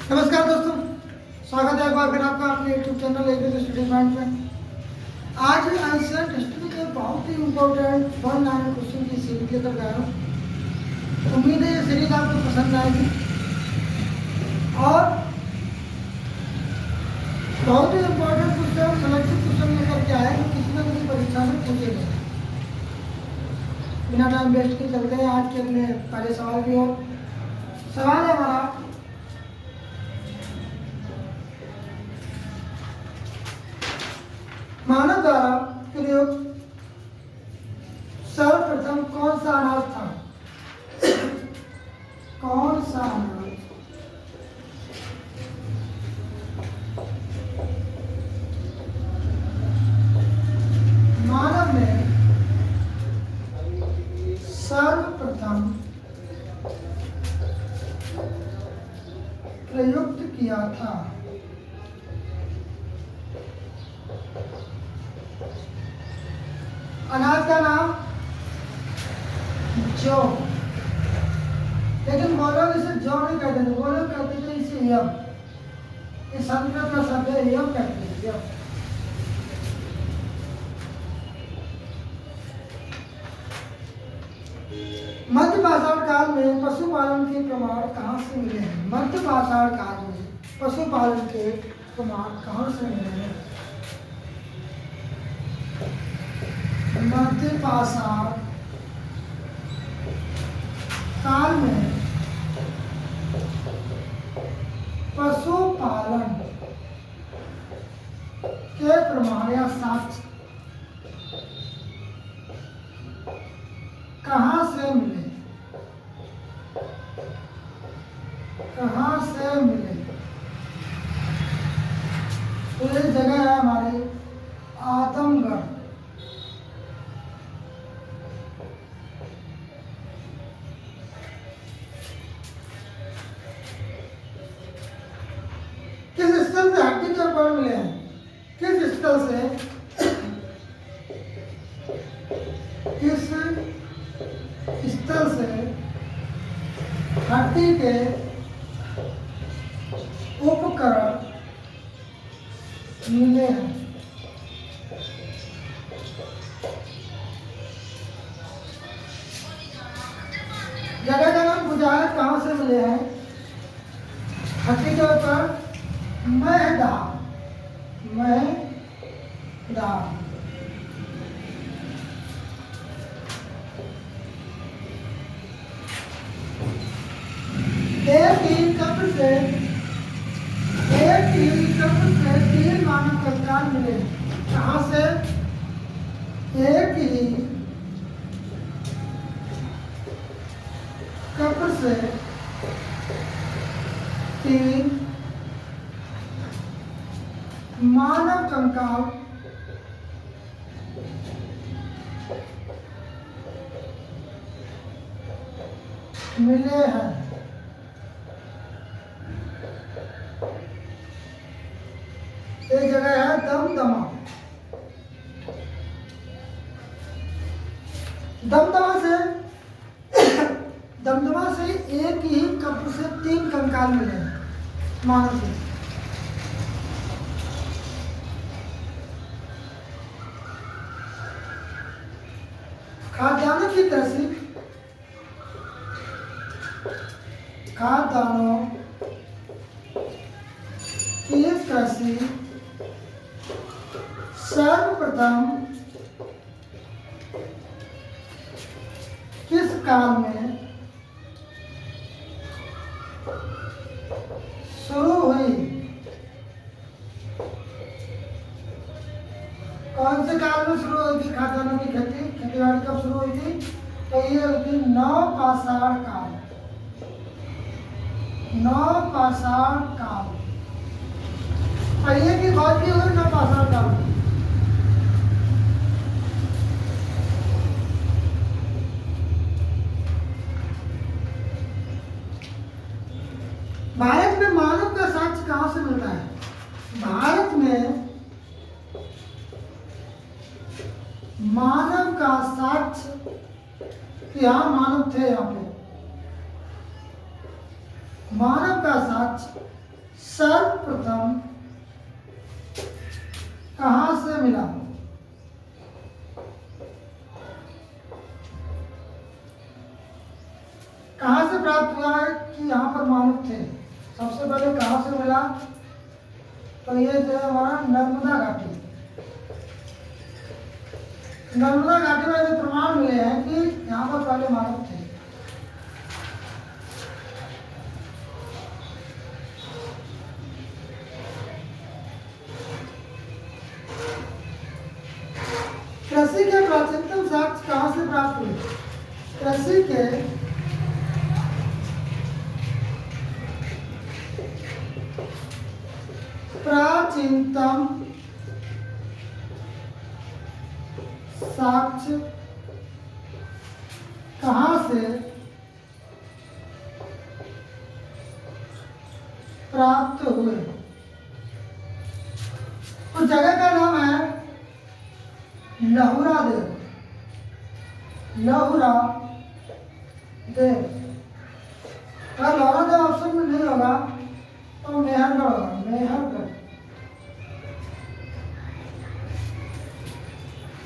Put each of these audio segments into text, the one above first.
नमस्कार दोस्तों, स्वागत है एक बार फिर आपका अपने YouTube channel education study point में। आज आंसर हिस्ट्री के बहुत ही इम्पोर्टेंट 1 क्वेश्चन की सीरीज लेकर गया हूँ। उम्मीद है ये सीरीज आपको पसंद आएगी और बहुत ही इम्पोर्टेंट क्वेश्चन सिलेक्टेड क्वेश्चन लेकर के आए जो किसी न किसी परीक्षा में पूछे गए। बिना टाइम वेस्ट के चलते हैं आज के अपने पहले सवाल की ओर। सवाल है हमारा, मानव द्वारा प्रयुक्त सर्वप्रथम कौन सा अनाज था? कौन सा अनाज मानव ने सर्वप्रथम प्रयुक्त किया था? अनाज का नाम जौ, लेकिन बोलो इसे जौ नहीं कहते थे, बोलो कहते थे इसे यव। ये संस्कृत का शब्द है, यव कहते हैं, यव। मध्य पाषाण काल में पशुपालन के प्रमाण कहाँ से मिले हैं? मध्य पाषाण काल में पशुपालन के प्रमाण कहाँ से मिले हैं? मध्य पाषाण काल में पशुपालन के प्रमाण या साक्ष्य कहाँ से मिले? कहाँ से मिले? तो ये जगह है हमारी आदमगढ़। किस स्थल से हड्डी के ऊपर मिले हैं? किस स्थल से, किस स्थल से हड्डी के उपकरण मिले हैं? जगह का नाम बुझाया, कहाँ से मिले हैं? हड्डी के ऊपर मैदा, मैदा। एक ही कब्र से 3 मानव कंकाल मिले। कहाँ से? एक ही कब्र से 3 मानव कंकाल मिले हैं। एक जगह है दमदमा। दमदमा से एक ही कब्र से 3 कंकाल मिले हैं मानव के। खाद्यान्नों की कृषि, खाद्यान्नों की कृषि सर्वप्रथम किस काल में शुरू हुई? कौन से काल में शुरू हुई थी खाद्यान्नों की खेतीबाड़ी कब शुरू हुई थी? तो ये हुई थी नवपाषाण काल। नवपाषाण काल पहले की बात की हुई नवपाषाण काल। भारत में मानव का साक्ष्य कहाँ से मिलता है? भारत में मानव का साक्ष्य कि हाँ मानव थे यहाँ पे, मानव का साक्ष्य सर्वप्रथम कहां से मिला? कहां से प्राप्त हुआ है कि यहाँ पर मानव थे? सबसे पहले कहां से मिला? तो ये जो है हमारा नर्मदा घाटी। नर्मदा घाटी में ऐसे प्रमाण मिले हैं कि यहाँ पर पहले मानव थे। कृषि के प्राचीनतम साक्ष्य कहां से प्राप्त हुए? कृषि के प्राचीनतम साक्ष्य कहां से प्राप्त हुए? उस जगह का नाम है लहुरा देव। लहुरा देव। अगर लहुरा देव ऑप्शन में नहीं होगा तो मेहरगढ़ होगा। मेहरगढ़।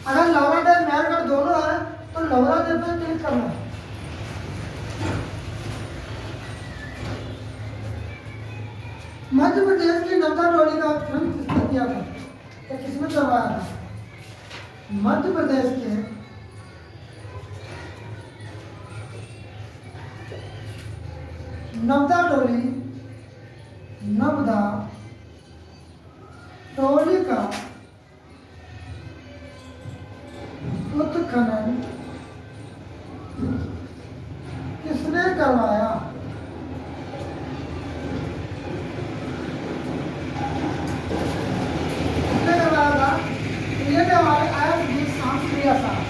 अगर लहुरा देव मेहरगढ़ दोनों है तो लहुरा देव पे क्लिक करना है। मध्य प्रदेश की नर्मदा टोली का उत्खनन किसने किया था? या किसने करवाया था? मध्य प्रदेश के नर्मदा टोली का उत्खनन किसने करवाया? किसने करवाया था? ये जो हमारे एच.डी. सांखलिया साहब।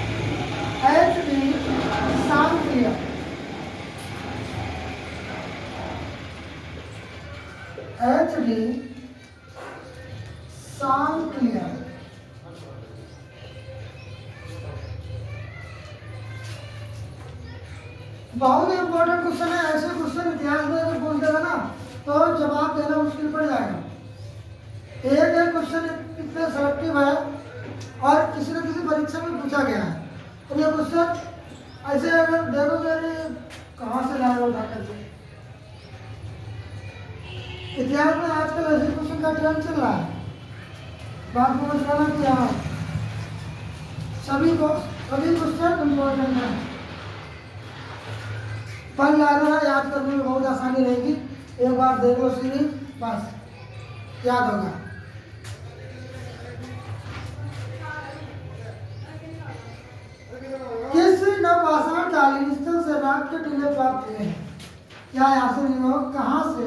एच.डी. सांखलिया। एच.डी. सांखलिया। बहुत ही इंपॉर्टेंट क्वेश्चन है। ऐसे क्वेश्चन इतिहास में अगर पूछ देगा ना तो जवाब देना मुश्किल पड़ जाएगा। एक एक क्वेश्चन इतने सेलेक्टिव है और किसी न किसी परीक्षा में पूछा गया है। तो ये क्वेश्चन ऐसे अगर देखोगे कहाँ से लाए उठा करके। इतिहास में आजकल ऐसे क्वेश्चन का ट्रेंड चल रहा है। बात समझ लेना कि हाँ सभी क्वेश्चन इम्पोर्टेंट है। पढ़ लाना, याद करने में बहुत आसानी रहेगी। एक बार देख लो सीरीज, बस याद होगा। किस नवपाषाण कालीन स्थल से राख के टीले प्राप्त हुए हैं? क्या यहाँ से नहीं हो? कहाँ से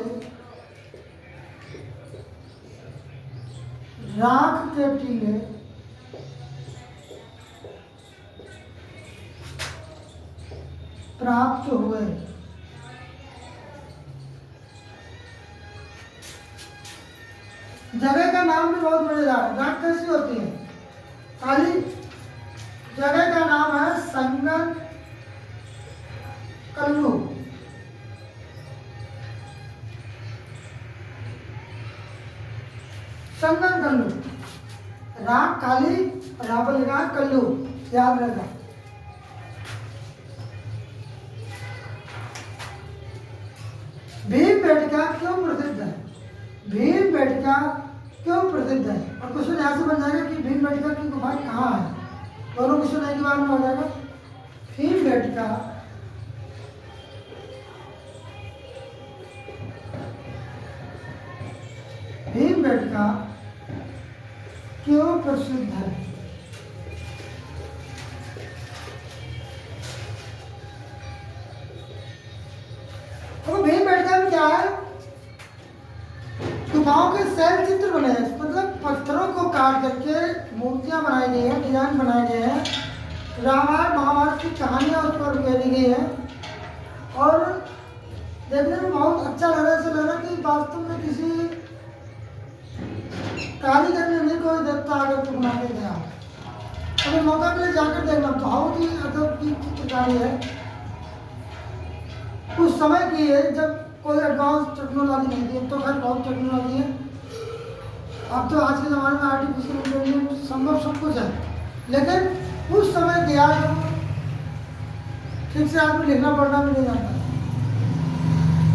राख के टीले प्राप्त हुए? जगह का नाम भी बहुत मजेदार है। राख कैसी होती है? काली। जगह का नाम है संगन कल्लू। संगन कल्लू। राख काली और यहाँ पर लिखा है कल्लू। याद रखना। भीमबेटका क्यों प्रसिद्ध है? भीमबेटका क्यों प्रसिद्ध है? और क्वेश्चन यहाँ से बन जाएगा कि भीमबेटका की गुफा कहाँ है। दोनों क्वेश्चन एक ही बार में हो जाएगा। भीमबेटका क्यों प्रसिद्ध है? तो भीमबेटका में क्या है? गुफाओं के शैल चित्र बने हैं। मतलब पत्थरों को काट करके मूर्तियां बनाई गई हैं, डिजाइन बनाए गए हैं। रामायण महाभारत की कहानियां उस पर उकेरी गई हैं और देखने में बहुत अच्छा लग रहा है। ऐसा लग रहा है कि वास्तव में किसी कारीगर ने नहीं कोई देवता आकर के बना के गया। अगर मौका मिले जाकर देखना, बहुत ही अदब की चित्रकारी है। उस समय की है जब कोई एडवांस टेक्नोलॉजी नहीं थी। तो खैर बहुत टेक्नोलॉजी है, अब तो आज के ज़माने में आर्टिफिशियल इंटेलिजेंस संभव सब कुछ है, लेकिन उस समय गया जब ठीक से आदमी लिखना पढ़ना भी नहीं जानता,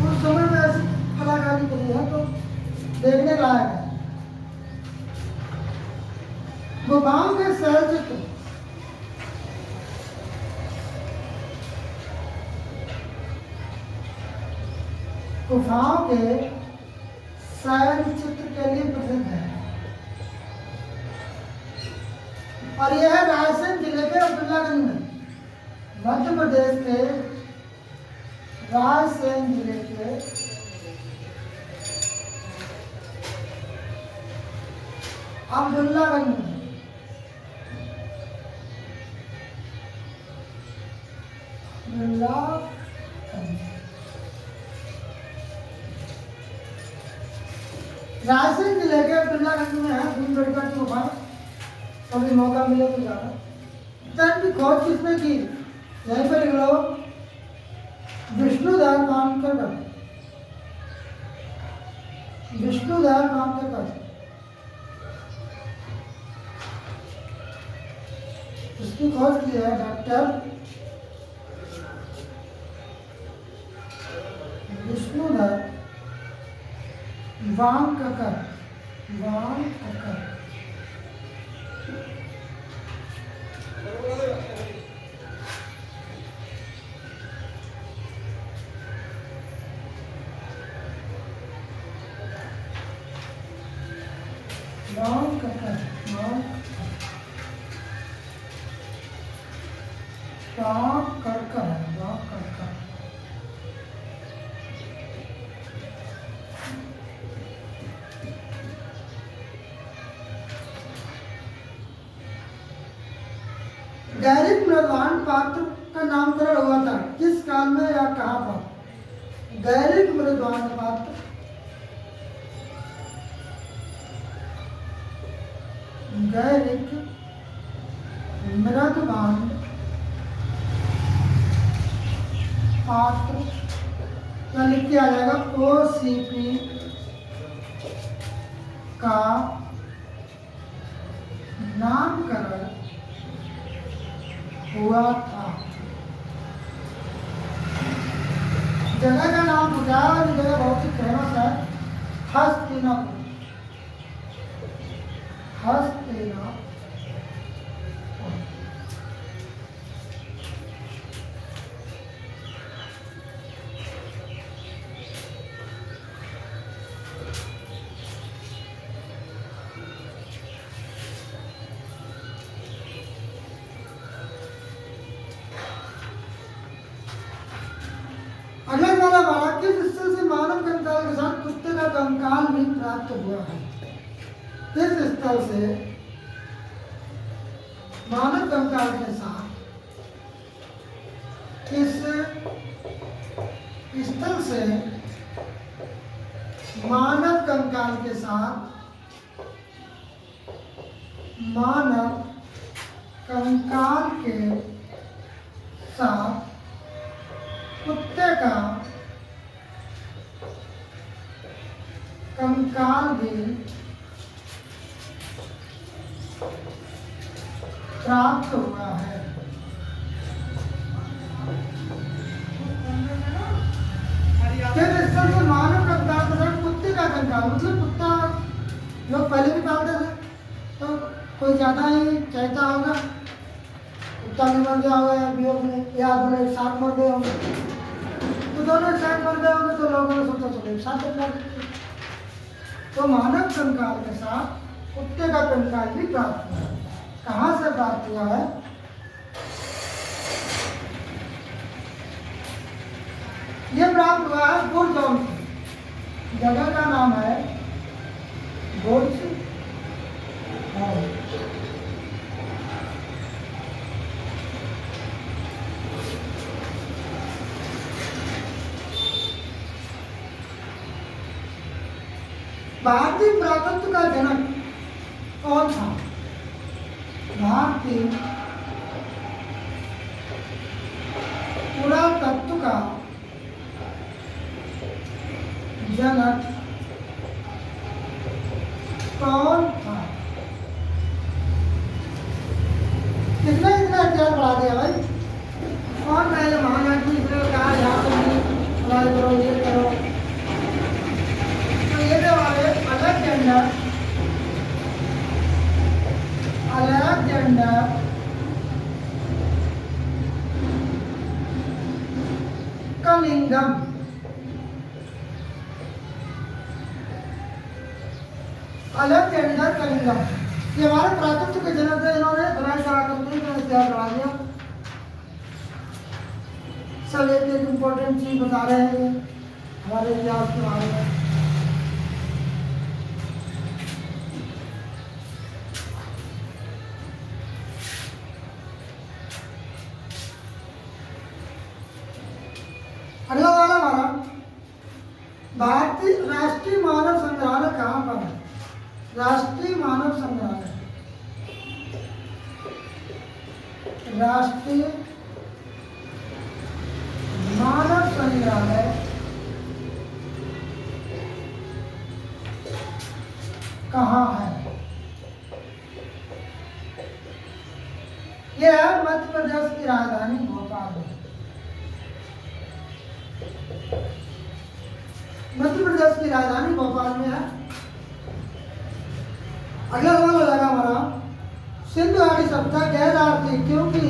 उस समय में ऐसी कलाकारी करी है तो देखने लायक है। गुफाओं के शैल चित्र, गुफाओं के शैल चित्र के लिए प्रसिद्ध है और यह है रायसेन जिले के अब्दुल्लागंज में, मध्य प्रदेश के रायसेन जिले के अब्दुल्लागंज में। रायसेन जिले के अब्दुल्लागंज में है भीमगढ़ की गुफा, कभी मौका मिले तो जाना। तन की खोज किसने की? यहीं पर लिख लो, विष्णुदयाल मानकर, विष्णुदयाल मानकर। इसकी खोज की है डॉक्टर विष्णुदयाल वांककर। गैरिक मृदवान पात्र का नामकरण हुआ था किस काल में या कहाँ पर? गैरिक मृदवान पात्र, गैरिक मृदवान पात्र क्या लिख के आ जाएगा? OCP का नामकरण हुआ था। जगह का नाम पूछा, जगह बहुत ही फेमस है, हस्तिनापुर। हस्तिनापुर अगला वाला वाला किस स्थल से मानव कंकाल के साथ कुत्ते का कंकाल भी प्राप्त हुआ है? किस स्थल से मानव कंकाल के साथ, किस स्थल से मानव कंकाल के साथ, मानव कंकाल के साथ कुत्ते का कंकाल भी प्राप्त हुआ है? किस स्थल से मानव कंकाल के साथ कुत्ते का कंकाल, मतलब कुत्ता लोग पहले भी पालते थे तो कोई ज्यादा ही चाहता होगा, कुत्ता भी मर गया होगा या वियोग में, या दोनों एक साथ मर गए होंगे, तो दोनों एक साथ मर गए होंगे तो लोगों ने सोचा चलो एक साथ रखना। तो मानव कंकाल के साथ कुत्ते का कंकाल भी प्राप्त हुआ है। कहाँ से प्राप्त हुआ है? ये प्राप्त हुआ है गुड़गांव से। जगह का नाम है गुड़गांव। भारतीय पुरातत्व का जनक कौन था? भारतीय पुरातत्व का जनक कौन था? कितना इतना इतिहास बढ़ा दिया भाई। कौन था ये महान आदमी जिसने कहा यहाँ पर भी लड़ाई करो, ये करो? तो ये जो हमारे अलेक्जेंडर कनिंघम। अलेक्जेंडर कनिंघम ये हमारे पुरातत्व के जनक थे। इन्होंने बनाई करा करते हैं इतिहास बढ़ा दिया। सब एक एक इम्पोर्टेंट चीज बता रहे हैं हमारे इतिहास के बारे में। अगला वाला हमारा भारतीय राष्ट्रीय मानव संग्रहालय कहाँ पर है? राष्ट्रीय मानव संग्रहालय, राष्ट्रीय मानव संग्रहालय कहाँ है? यह है मध्य प्रदेश की राजधानी भोपाल है। मध्य प्रदेश की राजधानी भोपाल में है। अगला सवाल हो जाएगा हमारा सिंधु घाटी सभ्यता गैर आर्थिक क्योंकि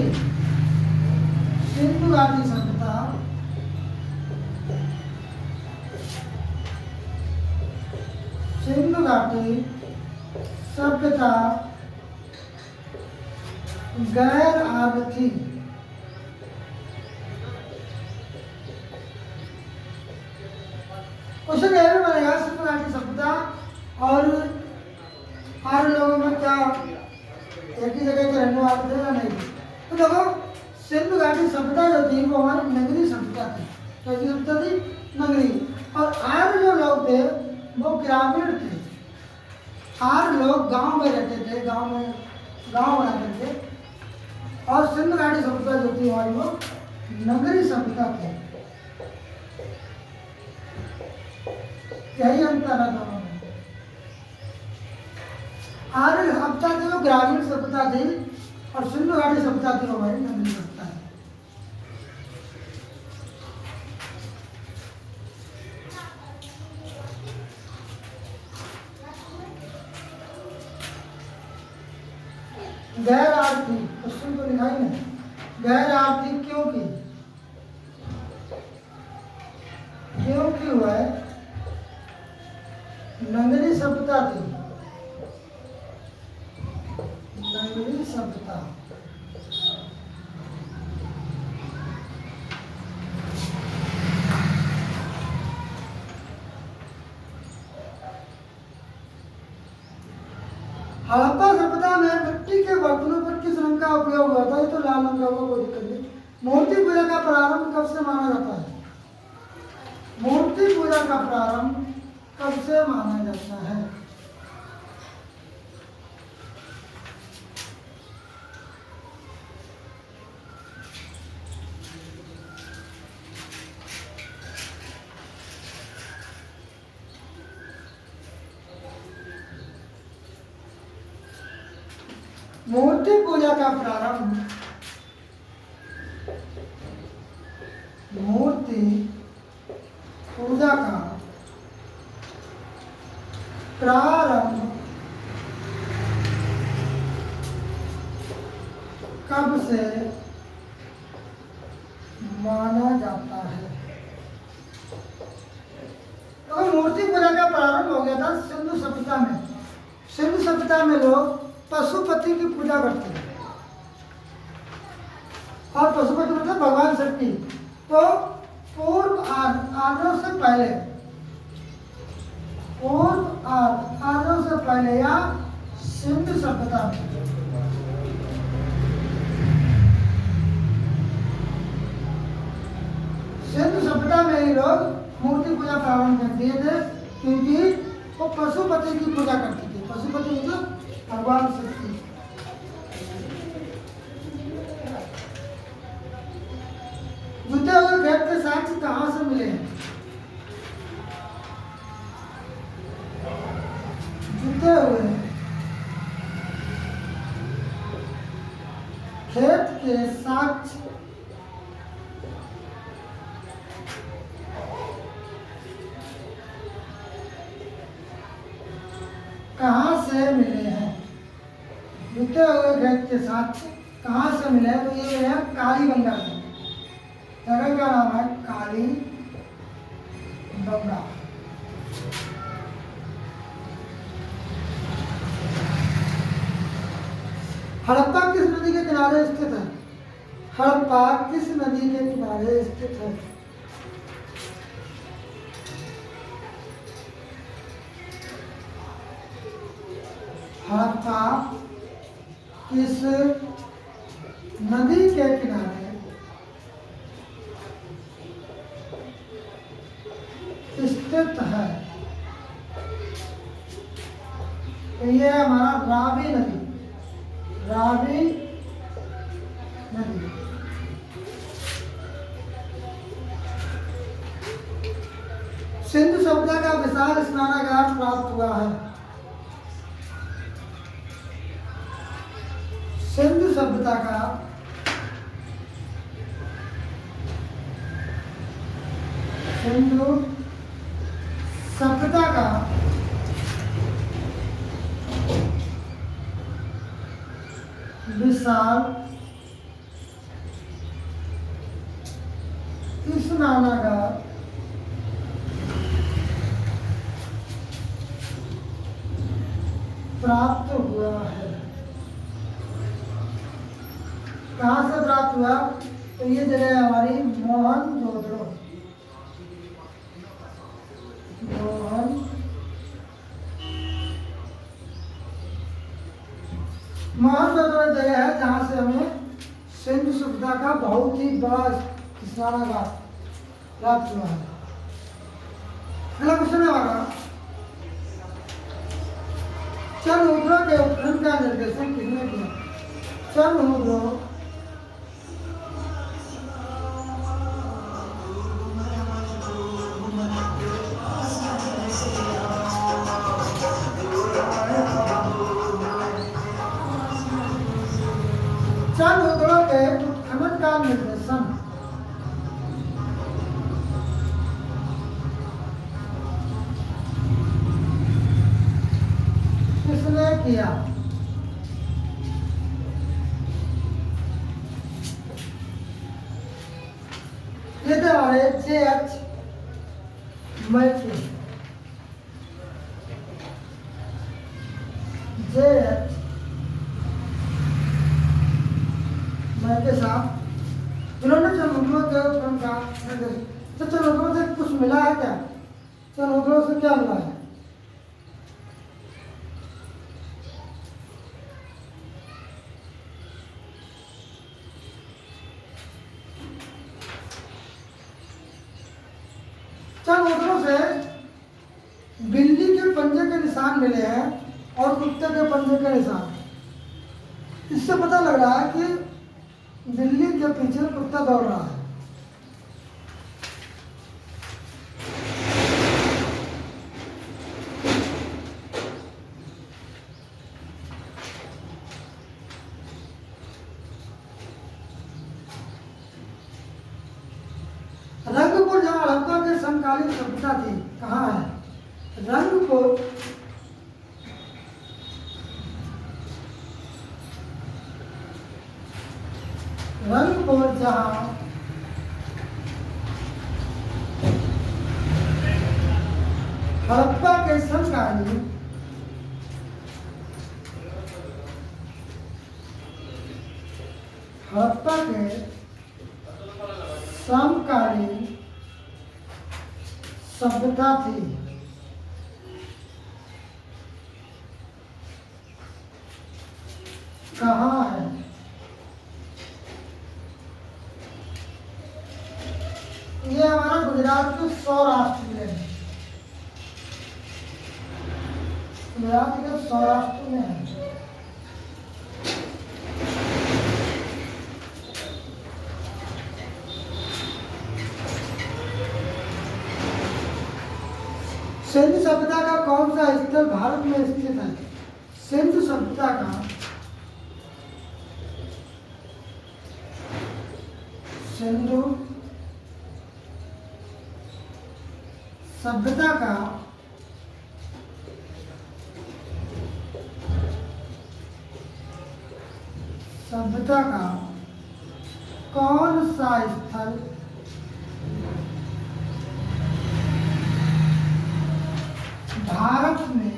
सिंधु घाटी सभ्यता गैर आर्थिक। क्वेश्चन यह भी बनेगा सिंधु घाटी सभ्यता और आर्य लोगों में क्या एक ही जगह के रहने वाले थे या नहीं? तो देखो सिंधु घाटी सभ्यता जो थी वो हमारी नगरी सभ्यता थी। कैसी सभ्यता थी? नगरी। और आर्य जो लोग थे वो ग्रामीण थे। आर्य लोग गांव में रहते थे, गांव बनाते थे। और सिंधु घाटी सभ्यता जो थी हमारी वो नगरी सभ्यता थी। यही अंतर है दोनों में। आर्य सभ्यता थी वो ग्रामीण सभ्यता थी और सिंधु घाटी सभ्यता थी वो हमारी नगरी सभ्यता है। गैर आर्थिक क्वेश्चन तो लिखा ही नहीं। गैर आर्थिक क्योंकि हुआ है नगरी सभ्यता थी। नगरी सभ्यता हड़प्पा सभ्यता में मिट्टी के बर्तनों पर किस रंग का उपयोग हुआ था? ये तो लाल रंग का होगा, कोई दिक्कत नहीं। मूर्ति पूजा का प्रारंभ कब से माना जाता है? मूर्ति पूजा का प्रारंभ कब से माना जाता है? मूर्ति पूजा का प्रारंभ मूर्ति पूजा का प्रारंभ कब से माना जाता है? तो मूर्ति पूजा का प्रारंभ हो गया था सिंधु सभ्यता में। सिंधु सभ्यता में लोग पशुपति की पूजा करते हैं और पशुपति मतलब भगवान शक्ति। तो पूर्व आर्यों से पहले, पूर्व आर्यों से पहले या सिंधु सभ्यता में सिंधु सभ्यता में ही लोग मूर्ति पूजा प्रारंभ कर दिए थे क्योंकि वो पशुपति की पूजा करते थे। पशुपति मतलब भगवान शक्ति। जुटे हुए ग्रह के साक्ष्य कहाँ से मिले हैं? जुटे हुए खेत के साक्ष्य कहाँ से मिले हैं? बीते हुए खेत के साक्ष्य कहाँ से मिले हैं? तो ये है कालीबंगा से। जगह का नाम है कालीबंगा। हड़प्पा किस नदी के किनारे स्थित है? हड़प्पा किस नदी के किनारे स्थित है? हड़प्पा किस नदी के किनारे स्थित है? तो ये है हमारा रावी नदी। रावी नदी। सिंधु सभ्यता का विशाल स्नानागार प्राप्त हुआ है। सिंधु सभ्यता का विशाल स्नानागार प्राप्त हुआ है। कहाँ से प्राप्त हुआ? तो ये जगह है हमारी मोहनजोदड़ो। मोहनजोदड़ो जगह है जहाँ से हमें सिंधु सभ्यता का बहुत ही बड़ा स्नानागार प्राप्त हुआ है। अगला क्वेश्चन है हमारा, चंद्रमुद्रा के उत्खनन का निर्देशन किसने किया? चंद्रमुद्रा के उत्खनन का निर्देशन किसने किया? ये थे हमारे J.H. मैथ्यू। J.H. मैथ्यू साहब, इन्होंने चंद्रमुद्रा के उत्खनन का निर्देशन। तो चंद्रमुद्रा से कुछ मिला है क्या? चंद्रमुद्रा से क्या मिला है? चंद्रमुद्रा से बिल्ली के पंजे के निशान मिले हैं और कुत्ते के पंजे के निशान। इससे पता लग रहा है कि बिल्ली के पीछे कुत्ता दौड़ रहा है। रंगपुर जहाँ हड़प्पा के समकालीन सभ्यता थी, कहाँ है? रंगपुर जहाँ हड़प्पा के समकालीन सभ्यता थी, कहाँ है? ये हमारा गुजरात के सौराष्ट्र में है। गुजरात के सौराष्ट्र में है। सिंधु सभ्यता का कौन सा स्थल भारत में स्थित है? सिंधु सभ्यता का सिंधु सभ्यता का कौन सा स्थल भारत में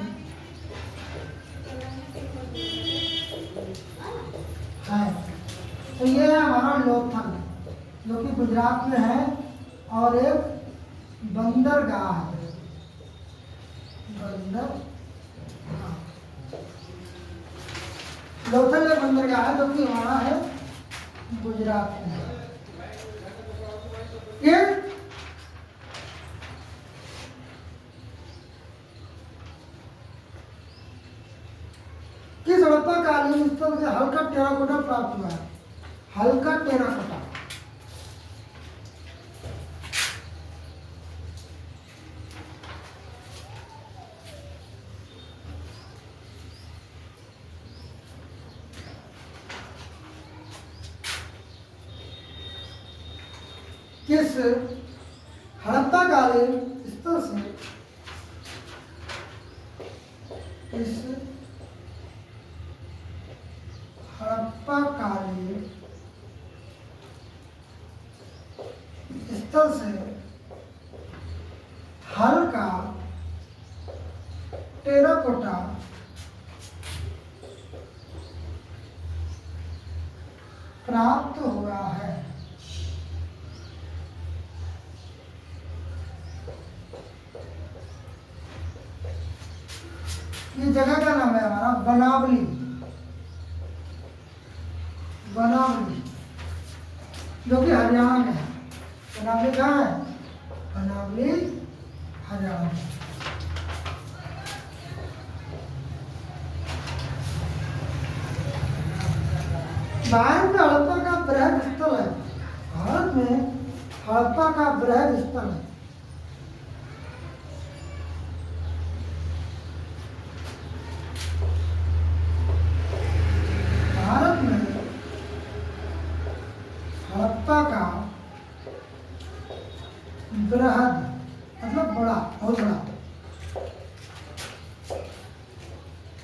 है? तो ये है हमारा लोथल, जो कि गुजरात में है और एक बंदरगाह है। लोथल एक बंदरगाह है जो कि हमारा है गुजरात में। ये किस हड़प्पाकालीन स्थल से हल्का टेराकोटा प्राप्त हुआ है? हल्का टेराकोटा किस हड़प्पाकालीन स्थल से इस हड़प्पाकालीन स्थल से हल्का टेराकोटा प्राप्त हुआ है? ये जगह का नाम है हमारा बनावली। जो कि हरियाणा में है। बनावली कहाँ है? बनावली हरियाणा में। भारत में हड़प्पा का बृहद स्थल है। भारत में हड़प्पा का बृहद स्थल है। भारत में हड़प्पा का बृहद मतलब बड़ा, बहुत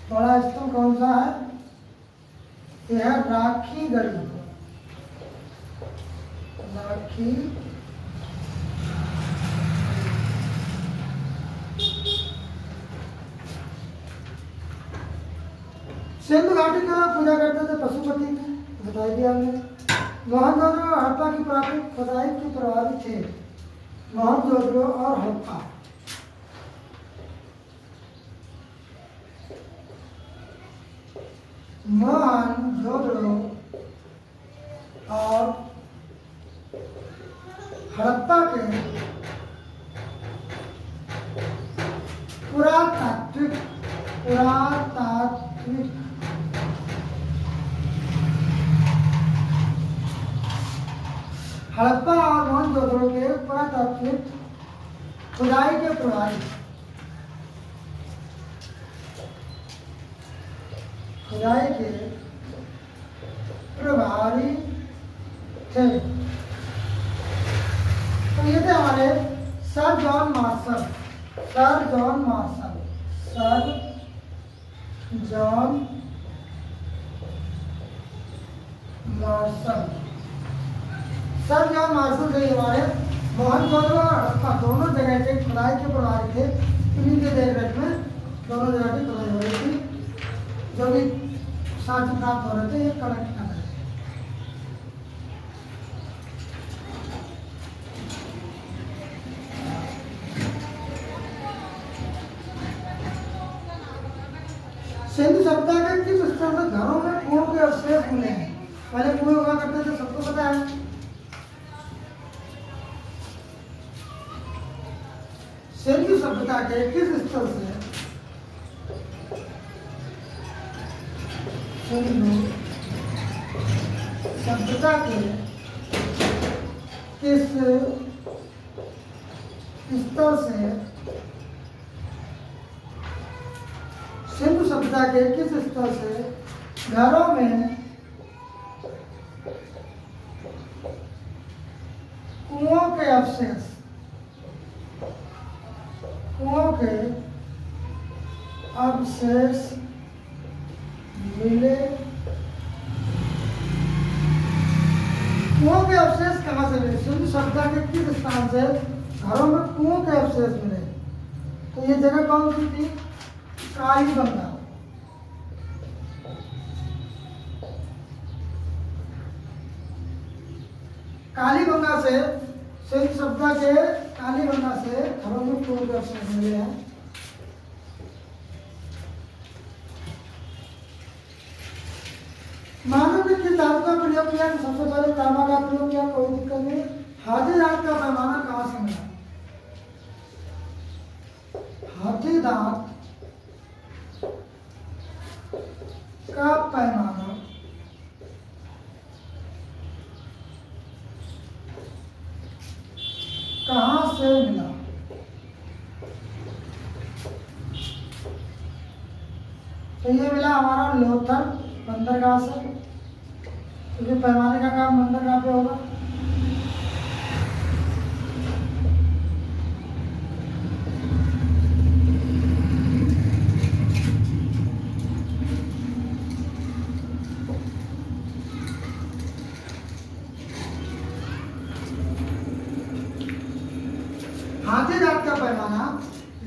बड़ा स्थल कौन सा है? यह है राखी गढ़ी। सिंधु घाटी के लोग पूजा करते थे पशुपति, बताई दिया हमने। मोहनजोदड़ो और हड़प्पा की पुरातन खुदाई के प्रभावी थे। मोहनजोदड़ो और हड़प्पा मोहनजोदड़ो और हड़प्पा के पुरातात्विक हड़प्पा और मोहनजोदड़ो के पुरातात्विक खुदाई के प्रभावी थे। तो ये थे हमारे sir John Marshall. Sir John Marshall थे हमारे मोहनजोदड़ो और हड़प्पा दोनों जगह के खुदाई के प्रभारी थे। इन्हीं के देखरेख में दोनों जगह की खुदाई हो रही थी, जो भी साक्ष्य प्राप्त हो रहे थे ये कलेक्ट कर रहे थे। सिंधु सभ्यता के किस स्थल से घरों में कुओं के अवशेष मिले हैं? पहले कुएं हुआ करते थे, सबको पता है। सिंधु सभ्यता के किस स्थल से सिंधु सभ्यता के किस स्थल से सिंधु सभ्यता के किस स्थल से घरों में अवशेष, कुओं के अवशेष मिले। कुओं के अवशेष कहाँ से मिले? सिंधु सभ्यता के किस स्थान से घरों में कुओं के अवशेष मिले? तो ये जगह कौन सी थी? कालीबंगा। कालीबंगा से, सिंधु सभ्यता के कालीबंगा से घरों में कुओं के अवशेष मिले हैं। मानव ने किस धातु का प्रयोग किया? सबसे पहले तांबा का प्रयोग किया, कोई दिक्कत नहीं। हाथी दांत का पैमाना कहाँ से मिला? हाथी दांत का पैमाना कहाँ से मिला? तो ये मिला हमारा लोथल बंदरगाह से, क्योंकि पैमाने का काम बंदरगाह पे होगा। हाथी दांत का पैमाना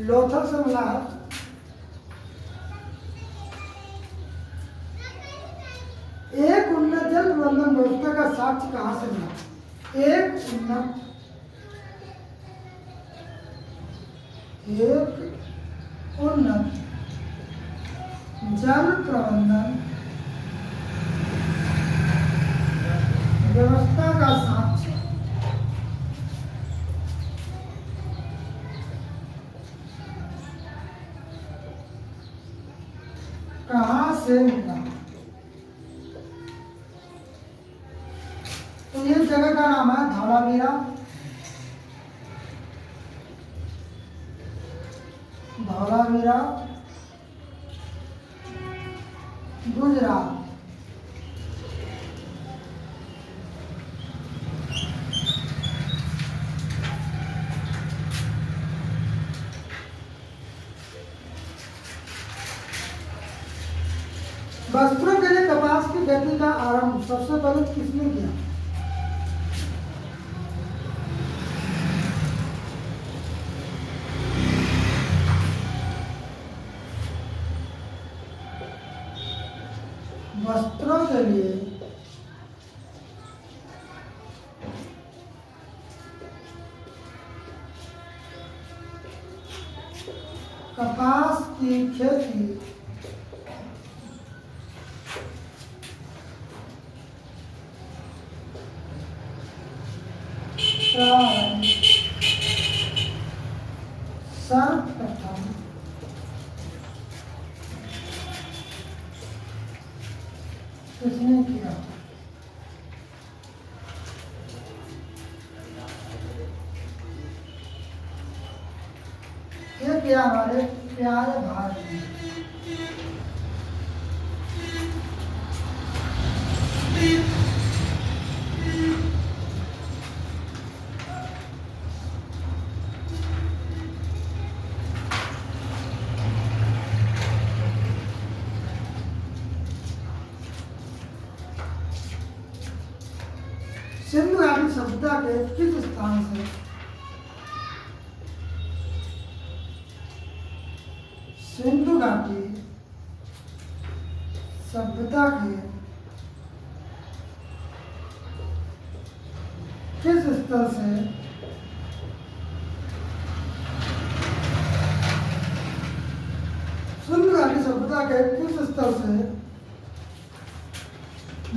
लोथल से मिला है। एक उन्नत जल प्रबंधन व्यवस्था का साक्ष्य कहाँ से मिला? एक उन्नत जल प्रबंधन व्यवस्था का साक्ष्य कहाँ से मिला? तो ये जगह का नाम है धौलावीरा। धौलावीरा गुजरात। वस्त्रों के लिए कपास की खेती का आरंभ सबसे पहले किसने किया? वस्त्रों के लिए कपास की खेती सर्वप्रथम किसने किया? ये किया हमारे प्यारे भारत ने। सिंधु घाटी सभ्यता के किस स्थान से सिंधु घाटी सभ्यता के किस स्तर से सिंधु घाटी सभ्यता के किस स्तर से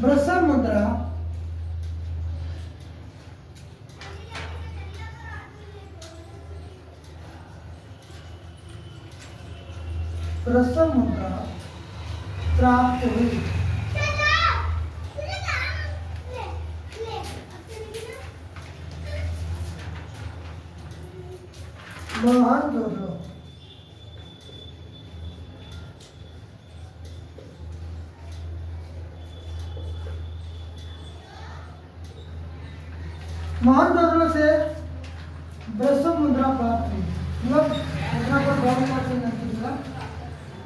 ब्रसम मुद्रा प्राप्त हुई? मोहनजोदड़ो। मोहनजोदड़ो से ब्रश मुद्रा प्राप्ति मतलब मुद्रा पर बल का चिन्ह